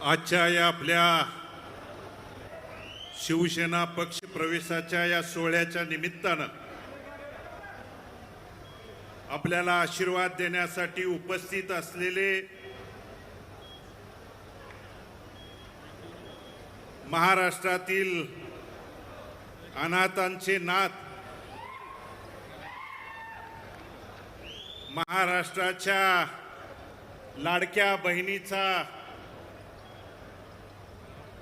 आजच्या या आपल्या शिवसेना पक्ष प्रवेशाच्या या सोहळ्याच्या निमित्तानं आपल्याला आशीर्वाद देण्यासाठी उपस्थित असलेले महाराष्ट्रातील अनाथांचे नाथ, महाराष्ट्राच्या लाडक्या बहिणीचा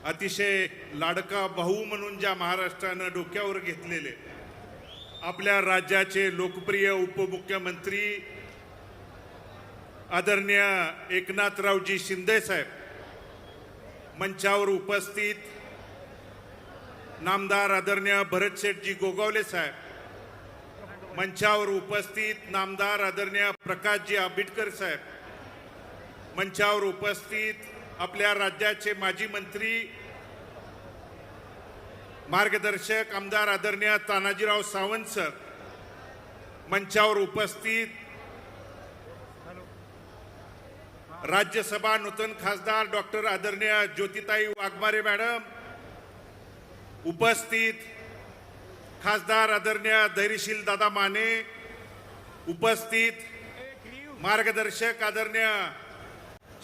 अतिशय लाडका भाऊ म्हणून ज्या महाराष्ट्रानं डोक्यावर घेतलेले आपल्या राज्याचे लोकप्रिय उपमुख्यमंत्री आदरणीय एकनाथरावजी शिंदे साहेब, मंचावर उपस्थित नामदार आदरणीय भरतशेठजी गोगावले साहेब, मंचावर उपस्थित नामदार आदरणीय प्रकाशजी आंबेडकर साहेब, मंचावर उपस्थित आपल्या राज्याचे माजी मंत्री मार्गदर्शक आमदार आदरणीय तानाजीराव सावंत सर, मंचावर उपस्थित राज्यसभा नूतन खासदार डॉक्टर आदरणीय ज्योतिताई वाघमारे मॅडम, उपस्थित खासदार आदरणीय धैर्यशील दादा माने, उपस्थित मार्गदर्शक आदरणीय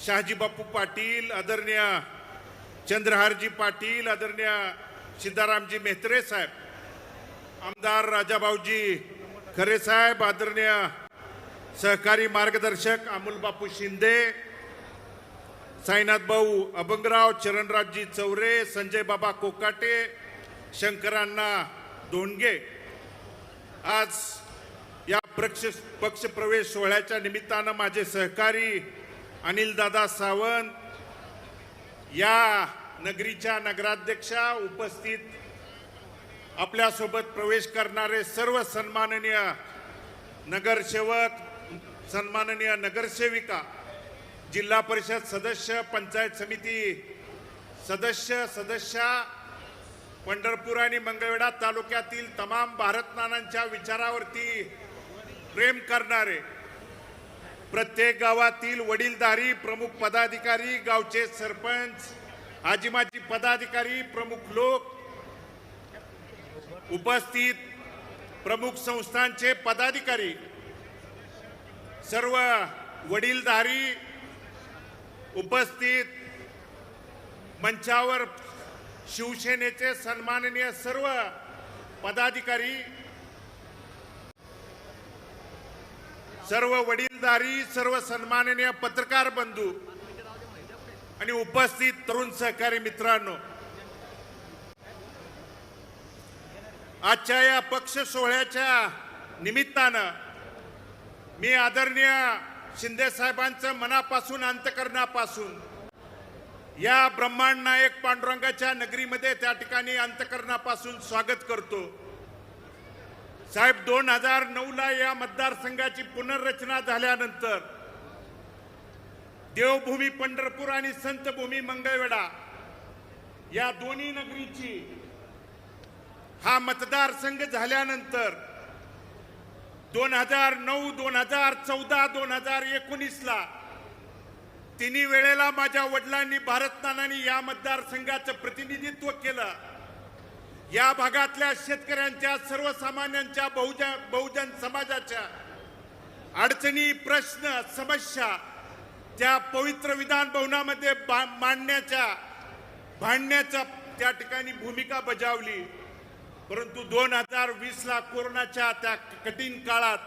शहाजी बापू पाटील, आदरणीय चंद्रहारजी पाटील, आदरणीय सिद्धारामजी मेहत्रे साहेब, आमदार राजाभाऊजी खरे साहेब, आदरणीय सहकारी मार्गदर्शक अमोल बापू शिंदे, साईनाथ भाऊ अभंगराव, चरणराजजी चौरे, संजय बाबा कोकाटे, शंकरांना धोंडगे, आज या पक्ष प्रवेश सोहळ्याच्या निमित्तानं माझे सहकारी अनिल दादा सावंत, या नगरीच्या नगराध्यक्षा, उपस्थित आपल्यासोबत प्रवेश करणारे सर्व सन्माननीय नगरसेवक, सन्माननीय नगरसेविका, जिल्हा परिषद सदस्य, पंचायत समिती सदस्या, पंढरपूर आणि मंगळवेढा तालुक्यातील तमाम भारत नानांच्या विचारावरती प्रेम करणारे, प्रत्येक गावातील वडीलधारी प्रमुख पदाधिकारी, गावचे सरपंच, आजीमाजी पदाधिकारी, प्रमुख लोक, उपस्थित प्रमुख संस्थांचे पदाधिकारी, सर्व वडीलधारी, उपस्थित मंचावर शिवसेनेचे सन्माननीय सर्व पदाधिकारी, सर्व वडीलधारी, सर्व सन्माननीय पत्रकार बंधू आणि उपस्थित तरुण सहकारी मित्रांनो, आजच्या या पक्ष सोहळ्याच्या निमित्तानं मी आदरणीय शिंदे साहेबांचं मनापासून, अंतकरणापासून या ब्रह्मांड नायक पांडुरंगाच्या नगरीमध्ये त्या ठिकाणी अंतकरणापासून स्वागत करतो. साहेब, 2009ला या मतदारसंघाची पुनर्रचना झाल्यानंतर देवभूमी पंढरपूर आणि संतभूमी मंगळवेढा या दोन्ही नगरीची हा मतदारसंघ झाल्यानंतर 2009, 2014, 2019ला तिन्ही वेळेला माझ्या वडिलांनी, भारत नानांनी या मतदारसंघाचं प्रतिनिधित्व केलं. या भागातल्या शेतकऱ्यांच्या, सर्वसामान्यांच्या, बहुजन समाजाच्या अडचणी, प्रश्न, समस्या त्या पवित्र विधान भवनामध्ये मांडण्याच्या, भांडण्याच्या त्या ठिकाणी भूमिका बजावली. परंतु 2020ला कोरोनाच्या त्या कठीण काळात,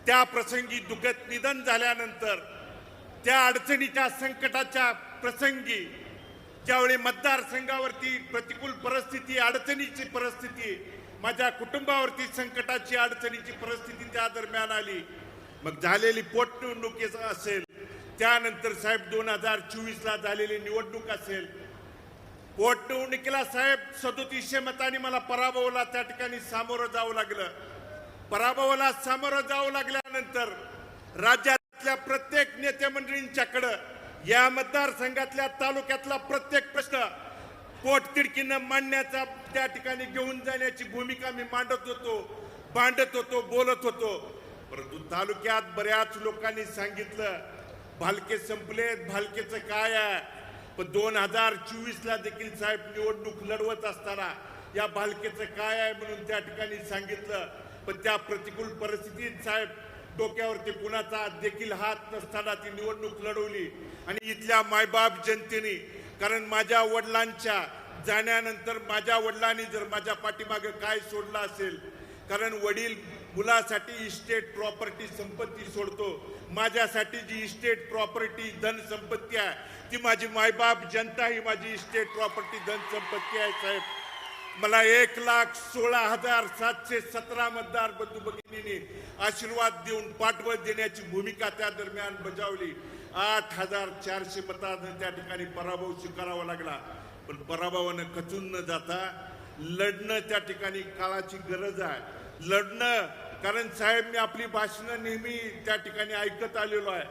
त्या प्रसंगी दुःखद निधन झाल्यानंतर, त्या अडचणीच्या, संकटाच्या प्रसंगी ज्यावेळी मतदारसंघावरती प्रतिकूल परिस्थिती, अडचणीची परिस्थिती, माझ्या कुटुंबावरती संकटाची, अडचणीची परिस्थिती त्या दरम्यान आली. मग झालेली पोटनिवडणूक असेल, त्यानंतर साहेब 2024ला झालेली निवडणूक असेल, पोटनिवडणुकीला साहेब 3700 मतांनी मला पराभवाला त्या ठिकाणी सामोरं जावं लागलं. पराभवाला सामोरं जावं लागल्यानंतर राज्यातल्या प्रत्येक नेते मंडळींच्याकडं या मतदारसंघातल्या, तालुक्यातला प्रत्येक प्रश्न पोटतिडकीनं मांडण्याचा, त्या ठिकाणी घेऊन जाण्याची भूमिका मी मांडत होतो, भांडत होतो, बोलत होतो. परंतु तालुक्यात बऱ्याच लोकांनी सांगितलं भालके संपलेत, भालकेचं काय आहे, पण 2024ला देखील साहेब निवडणूक लढवत असताना या भालकेचं काय आहे म्हणून त्या ठिकाणी सांगितलं. पण त्या प्रतिकूल परिस्थितीत साहेब डोक्यावरती कुणाचा देखील हात नसताना ती निवडणूक लढवली. आणि इथल्या मायबाप जनतेने, कारण माझ्या वडिलांच्या जाण्यानंतर माझ्या वडिलांनी जर माझ्या पाठीमागे काय सोडलं असेल, कारण वडील मुलासाठी इस्टेट प्रॉपर्टी संपत्ती सोडतो, माझ्यासाठी जी इस्टेट प्रॉपर्टी धन संपत्ती आहे ती माझी मायबाप जनता ही माझी इस्टेट प्रॉपर्टी धन संपत्ती आहे. साहेब मला 1,16,717 मतदार बंधू भगिनींनी आशीर्वाद देऊन पाठबळ देण्याची भूमिका त्या दरम्यान बजावली. 8,400 मतांनी त्या ठिकाणी पराभव स्वीकारावा लागला. पण पराभवानं खचून न जाता लढणं त्या ठिकाणी काळाची गरज आहे. लढणं, कारण साहेब मी आपली भाषणं नेहमी त्या ठिकाणी ऐकत आलेलो आहे.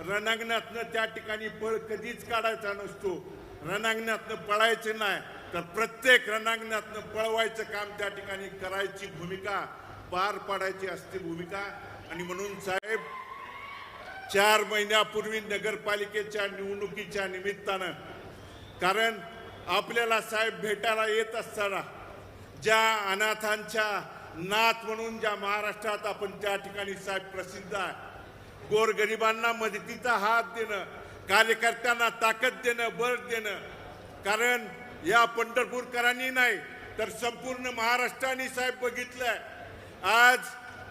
रणांगणातनं त्या ठिकाणी पळ कधीच काढायचा नसतो, रणांगणातनं पळायचं नाही, तर प्रत्येक रणांगणातनं पळवायचं काम त्या ठिकाणी करायची भूमिका पार पाडायची असते भूमिका. आणि म्हणून साहेब 4 महिन्यापूर्वी नगरपालिकेच्या निवडणुकीच्या निमित्तानं, कारण आपल्याला साहेब भेटायला येत असताना ज्या अनाथांच्या नाथ म्हणून ज्या महाराष्ट्रात आपण त्या ठिकाणी साहेब प्रसिद्ध आहे, गोरगरिबांना मदतीचा हात देणं, कार्यकर्त्यांना ताकद देणं, बळ देणं, कारण या पंढरपूरकरांनी नाही तर संपूर्ण महाराष्ट्राने साहेब बघितलंय. आज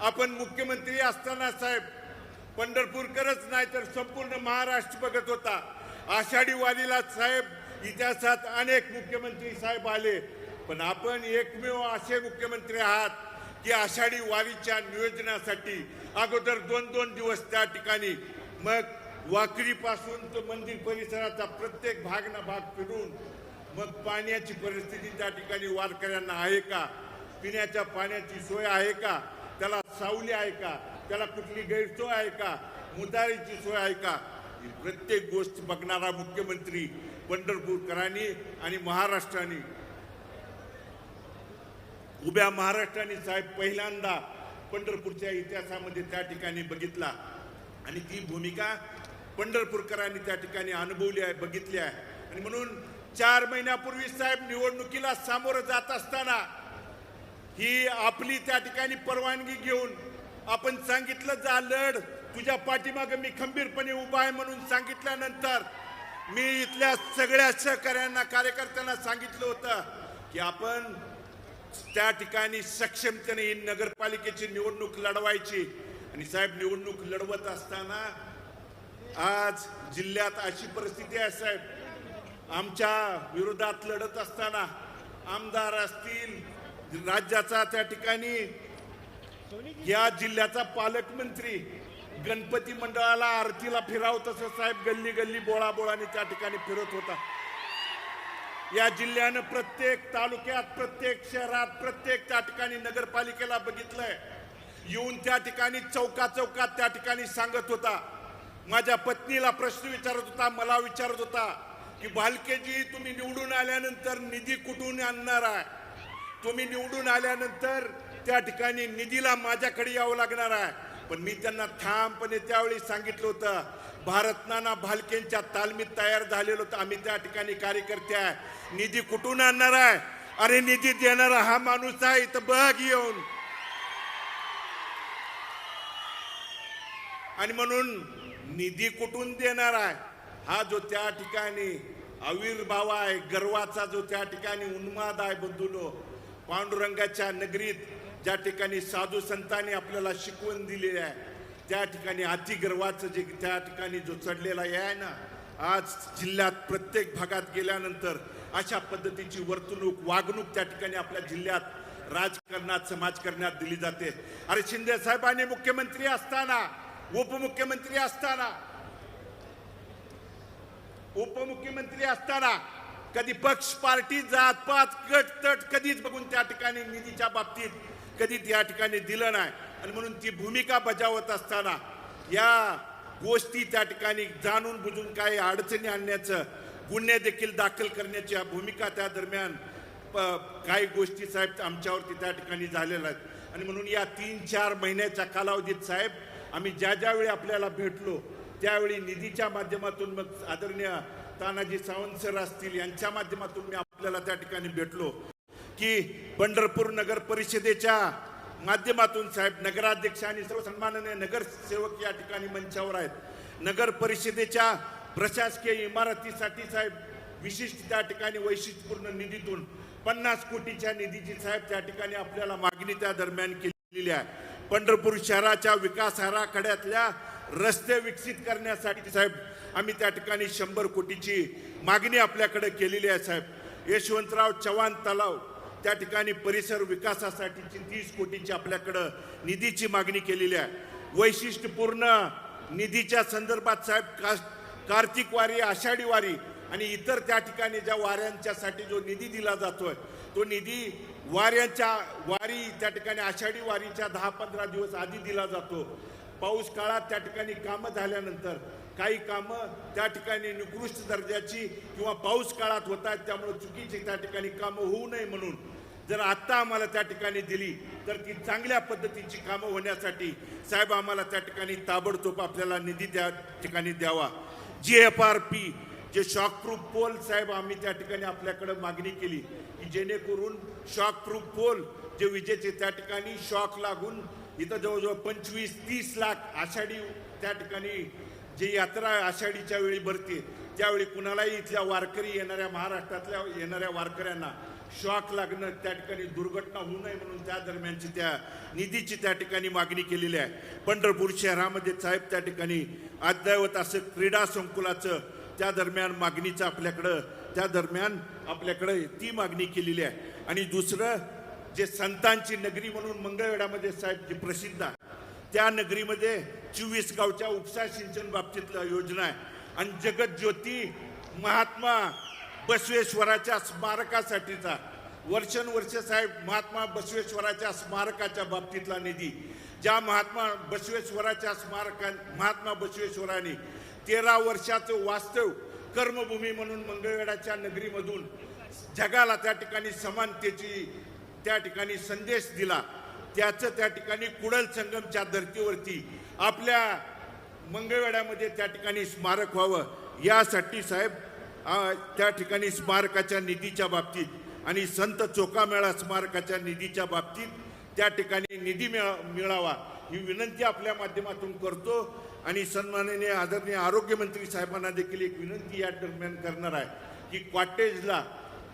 आपण मुख्यमंत्री असताना साहेब पंढरपूरकरच नाही तर संपूर्ण महाराष्ट्र बघत होता. आषाढी वारीला साहेब इतिहासात अनेक मुख्यमंत्री साहेब आले, पण आपण एकमेव असे मुख्यमंत्री आहात की आषाढी वारीच्या नियोजनासाठी अगोदर 2-2 दिवस त्या ठिकाणी, मग वाकरीपासून तो मंदिर परिसराचा प्रत्येक भाग ना भाग फिरून, मग पाण्याची परिस्थिती त्या ठिकाणी वारकऱ्यांना आहे का, पिण्याच्या पाण्याची सोय आहे का, त्याला सावली आहे का, त्याला कुठली गैरसोय आहे का, मुतारीची सोय आहे का, ही प्रत्येक गोष्ट बघणारा मुख्यमंत्री पंढरपूरकरांनी आणि महाराष्ट्राने, उभ्या महाराष्ट्राने साहेब पहिल्यांदा पंढरपूरच्या इतिहासामध्ये त्या ठिकाणी बघितला. आणि ती भूमिका पंढरपूरकरांनी त्या ठिकाणी अनुभवली आहे, बघितली आहे. आणि म्हणून 4 महिन्यापूर्वी साहेब निवडणुकीला सामोरं जात असताना ही आपली त्या ठिकाणी परवानगी घेऊन आपण सांगितलं, जा लढ, तुझ्या पाठीमागे मी खंबीरपणे उभा आहे म्हणून सांगितल्यानंतर मी इथल्या सगळ्या सहकाऱ्यांना, कार्यकर्त्यांना सांगितलं होतं की आपण त्या ठिकाणी सक्षमतेने ही नगरपालिकेची निवडणूक लढवायची. आणि साहेब निवडणूक लढवत असताना आज जिल्ह्यात अशी परिस्थिती आहे साहेब, आमच्या विरोधात लढत असताना आमदार असतील, राज्याचा त्या ठिकाणी या जिल्ह्याचा पालकमंत्री गणपती मंडळाला आरतीला फिरावं तसं साहेब गल्ली गल्ली बोळाबोळाने त्या ठिकाणी फिरत होता. या जिल्ह्यानं प्रत्येक तालुक्यात, प्रत्येक शहरात, प्रत्येक त्या ठिकाणी नगरपालिकेला बघितलंय, येऊन त्या ठिकाणी चौकात त्या ठिकाणी सांगत होता. माझ्या पत्नीला प्रश्न विचारत होता, मला विचारत होता की भालकेजी तुम्ही निवडून आल्यानंतर निधी कुठून आणणार आहे, तुम्ही निवडून आल्यानंतर त्या ठिकाणी निधीला माझ्याकडे यावं लागणार आहे. पण मी त्यांना ठामपणे त्यावेळी सांगितलं होतं, भारत नाना भालकेंच्या तालमीत तयार झालेलो होतं आम्ही त्या ठिकाणी कार्यकर्ते आहे, निधी कुठून आणणार आहे, अरे निधी देणारा हा माणूस आहे इथं बघ येऊन. आणि म्हणून निधी कुठून देणार आहे हा जो त्या ठिकाणी आविर्भाव आहे, गर्वाचा जो त्या ठिकाणी उन्माद आहे बंधूनो, पांडुरंगाच्या नगरीत ज्या ठिकाणी साधू संतांनी आपल्याला शिकवण दिलेली आहे, त्या ठिकाणी अतिगर्वाचं जे त्या ठिकाणी जो चढलेला आहे ना, आज जिल्ह्यात प्रत्येक भागात गेल्यानंतर अशा पद्धतीची वर्तणूक, वागणूक त्या ठिकाणी आपल्या जिल्ह्यात राजकारणात, समाजकारणात दिली जाते. अरे शिंदे साहेबांनी मुख्यमंत्री असताना, उपमुख्यमंत्री असताना कधी पक्ष, पार्टी, जात पात, गट तट कधीच बघून त्या ठिकाणी निधीच्या बाबतीत कधी त्या ठिकाणी दिलं नाही. आणि म्हणून ती भूमिका बजावत असताना या गोष्टी त्या ठिकाणी जाणून बुजून काही अडचणी आणण्याचं, गुन्हे देखील दाखल करण्याची या भूमिका त्या दरम्यान काही गोष्टी साहेब आमच्यावरती त्या ठिकाणी झालेल्या आहेत. आणि म्हणून या 3-4 महिन्याच्या कालावधीत साहेब आम्ही ज्या वेळी आपल्याला भेटलो त्यावेळी निधीच्या माध्यमातून, मग आदरणीय तानाजी सावंत सर असतील यांच्या माध्यमातून मी आपल्याला त्या ठिकाणी भेटलो की पंढरपूर नगर परिषदेच्या माध्यमातून साहेब नगराध्यक्ष आणि सर्व सन्माननीय नगरसेवक या ठिकाणी मंचावर आहेत। नगर परिषदेच्या प्रशासकीय इमारतीसाठी साहेब विशिष्ट त्या ठिकाणी वैशिष्ट्यपूर्ण निधीतून 50 कोटीच्या निधीची साहेब त्या ठिकाणी आपल्याला मागणी त्या दरम्यान केलेली आहे। पंढरपूर शहराच्या विकास आराखड्यातल्या रस्ते विकसित करण्यासाठी साहेब आम्ही त्या ठिकाणी 100 कोटीची मागणी आपल्याकडे केलेली आहे साहेब। यशवंतराव चव्हाण तलाव त्या ठिकाणी परिसर विकासासाठीची 30 कोटीची आपल्याकडे निधीची मागणी केलेली आहे। वैशिष्ट्यपूर्ण निधीच्या संदर्भात साहेब कार्तिक वारी, आषाढी वारी आणि इतर त्या ठिकाणी ज्या वाऱ्यांच्यासाठी जो निधी दिला जातोय तो निधी वारी त्या ठिकाणी आषाढी वारीच्या 10-15 दिवस आधी दिला जातो। पाऊस काळात त्या ठिकाणी कामं झाल्यानंतर काही कामं त्या ठिकाणी निकृष्ट दर्जाची किंवा पाऊस काळात होत आहेत, त्यामुळे चुकीची त्या ठिकाणी कामं होऊ नये म्हणून जर आत्ता आम्हाला त्या ठिकाणी दिली तर ती चांगल्या पद्धतीची कामं होण्यासाठी साहेब आम्हाला त्या ठिकाणी ताबडतोब आपल्याला निधी त्या ठिकाणी द्यावा। GFRP जे शॉकप्रूफ पोल साहेब आम्ही त्या ठिकाणी आपल्याकडे मागणी केली की जेणेकरून शॉकप्रूफ पोल जे विजेचे त्या ठिकाणी शॉक लागून इथं जवळजवळ 25-30 लाख आषाढी त्या ठिकाणी जी यात्रा आषाढीच्या वेळी भरते त्यावेळी कुणालाही इथल्या वारकरी येणाऱ्या महाराष्ट्रातल्या येणाऱ्या वारकऱ्यांना शॉक लागणं त्या ठिकाणी दुर्घटना होऊ नये म्हणून त्या दरम्यानची त्या निधीची त्या ठिकाणी मागणी केलेली आहे। पंढरपूर शहरामध्ये साहेब त्या ठिकाणी अद्ययावत असं क्रीडा संकुलाचं त्या दरम्यान मागणीचं आपल्याकडे ती मागणी केलेली आहे। आणि दुसरं जे संतांची नगरी म्हणून मंगळवेढ्यामध्ये साहेब जी प्रसिद्ध आहे त्या नगरीमध्ये 24 गावच्या उपसा सिंचन बाबतीतल्या योजना आहे आणि जगत ज्योती महात्मा बसवेश्वराच्या स्मारकासाठीचा वर्षानुवर्ष साहेब महात्मा बसवेश्वराच्या स्मारकाच्या बाबतीतला निधी ज्या महात्मा बसवेश्वराने 13 वर्षाचं वास्तव कर्मभूमी म्हणून मंगळवेढ्याच्या नगरीमधून जगाला त्या ठिकाणी समानतेची त्या ठिकाणी संदेश दिला, त्याचं त्या ठिकाणी कुडल संगमच्या धर्तीवरती आपल्या मंगळवेढ्यामध्ये त्या ठिकाणी स्मारक व्हावं यासाठी साहेब त्या ठिकाणी स्मारकाच्या निधीच्या बाबतीत आणि संत चोखामेळा स्मारकाच्या निधीच्या बाबतीत त्या ठिकाणी निधी मिळावा ही विनंती आपल्या माध्यमातून करतो। आणि सन्माननीय आदरणीय आरोग्यमंत्री साहेबांना देखील एक विनंती या दरम्यान करणार आहे की कॉटेजला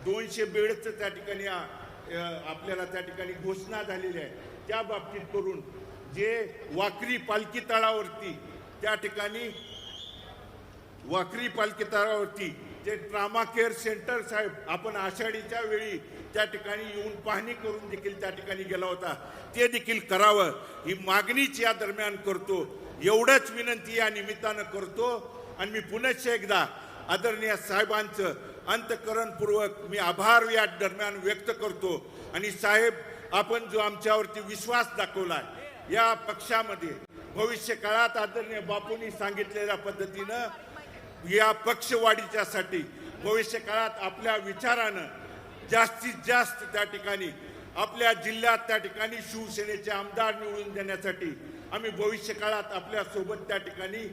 200 बेडचं त्या ठिकाणी आपल्याला त्या ठिकाणी घोषणा झालेली आहे, त्या बाबतीत करून जे वाकरी पालखी तळावरती त्या ठिकाणी जे ट्रामा केअर सेंटर साहेब आपण आषाढीच्या वेळी त्या ठिकाणी येऊन पाहणी करून देखील त्या ठिकाणी गेला होता, ते देखील करावं ही मागणीच या दरम्यान करतो। एवढंच विनंती या निमित्तानं करतो आणि मी पुनश्च एकदा आदरणीय साहेबांचं अंतःकरणपूर्वक मी आभार या दरम्यान व्यक्त करतो। आणि साहेब आपण जो आमच्यावरती विश्वास दाखवला या पक्षामध्ये भविष्य काळात आदरणीय बापूंनी सांगितलेल्या पद्धतीनं या पक्षवाढीच्यासाठी भविष्य काळात आपल्या विचारानं जास्तीत जास्त त्या ठिकाणी आपल्या जिल्ह्यात त्या ठिकाणी शिवसेनेचे आमदार निवडून देण्यासाठी आम्ही भविष्य काळात आपल्या सोबत त्या ठिकाणी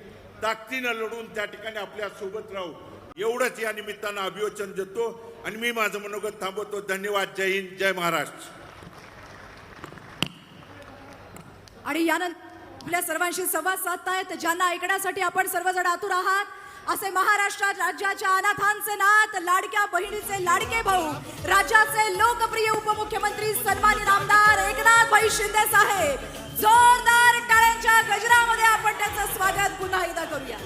ताकदीनं लढून त्या ठिकाणी आपल्या सोबत राहू एवढंच या निमित्तानं अभिवचन देतो आणि मी माझं मनोगत थांबवतो। धन्यवाद। जय हिंद, जय महाराष्ट्र। आणि यानंतर आपल्या सर्वांशी संवाद साधतायत ज्यांना ऐकण्यासाठी आपण सर्वजण आतुर आहात असे महाराष्ट्रात राज्याच्या अनाथांचे नाथ, लाडक्या बहिणीचे लाडके भाऊ, राज्याचे लोकप्रिय उपमुख्यमंत्री सन्मानित आमदार एकनाथ भाई शिंदे साहेब, जोरदार टाळ्यांच्या गजरामध्ये आपण त्यांचं स्वागत पुन्हा एकदा करूया।